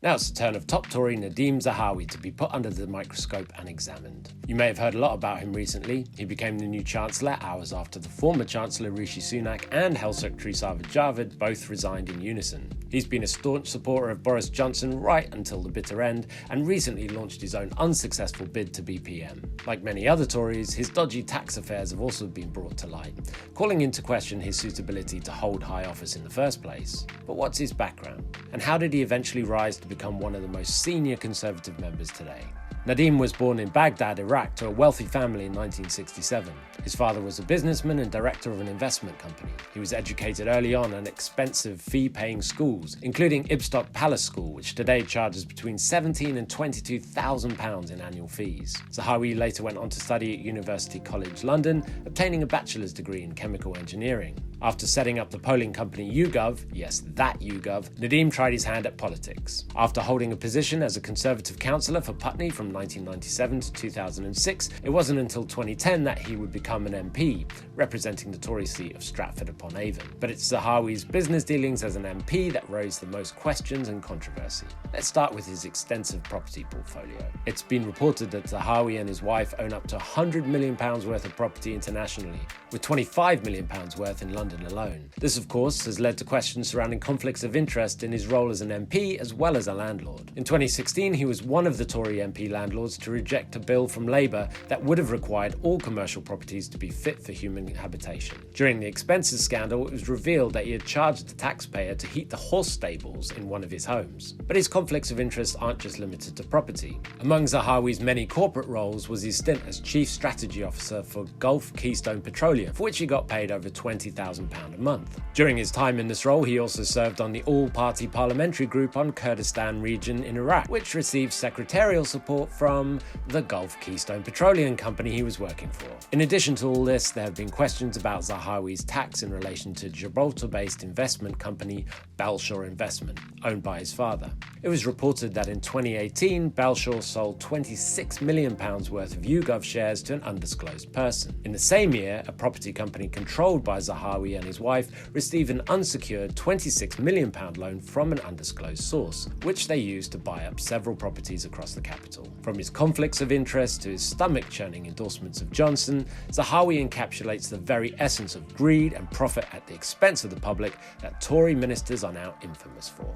Now it's the turn of top Tory Nadhim Zahawi to be put under the microscope and examined. You may have heard a lot about him recently. He became the new Chancellor hours after the former Chancellor Rishi Sunak and Health Secretary Sajid Javid both resigned in unison. He's been a staunch supporter of Boris Johnson right until the bitter end, and recently launched his own unsuccessful bid to be PM. Like many other Tories, his dodgy tax affairs have also been brought to light, calling into question his suitability to hold high office in the first place. But what's his background? And how did he eventually rise to become one of the most senior Conservative members today? Nadhim was born in Baghdad, Iraq, to a wealthy family in 1967. His father was a businessman and director of an investment company. He was educated early on at expensive fee-paying schools, including Ibstock Palace School, which today charges between £17,000 and £22,000 in annual fees. Zahawi later went on to study at University College London, obtaining a bachelor's degree in chemical engineering. After setting up the polling company YouGov, yes, that YouGov, Nadhim tried his hand at politics. After holding a position as a Conservative councillor for Putney from 1997 to 2006, it wasn't until 2010 that he would become an MP, representing the Tory seat of Stratford-upon-Avon. But it's Zahawi's business dealings as an MP that raised the most questions and controversy. Let's start with his extensive property portfolio. It's been reported that Zahawi and his wife own up to £100 million worth of property internationally, with £25 million worth in London alone. This, of course, has led to questions surrounding conflicts of interest in his role as an MP as well as a landlord. In 2016, he was one of the Tory MP landlords to reject a bill from Labour that would have required all commercial properties to be fit for human habitation. During the expenses scandal, it was revealed that he had charged the taxpayer to heat the horse stables in one of his homes. But his conflicts of interest aren't just limited to property. Among Zahawi's many corporate roles was his stint as Chief Strategy Officer for Gulf Keystone Petroleum, for which he got paid over £20,000 a month. During his time in this role, he also served on the all-party parliamentary group on Kurdistan region in Iraq, which received secretarial support from the Gulf Keystone Petroleum company he was working for. In addition to all this, there have been questions about Zahawi's tax in relation to Gibraltar-based investment company Belshore Investment, owned by his father. It was reported that in 2018, Belshore sold £26 million worth of YouGov shares to an undisclosed person. In the same year, a property company controlled by Zahawi and his wife received an unsecured £26 million loan from an undisclosed source, which they used to buy up several properties across the capital. From his conflicts of interest to his stomach-churning endorsements of Johnson, Zahawi encapsulates the very essence of greed and profit at the expense of the public that Tory ministers are now infamous for.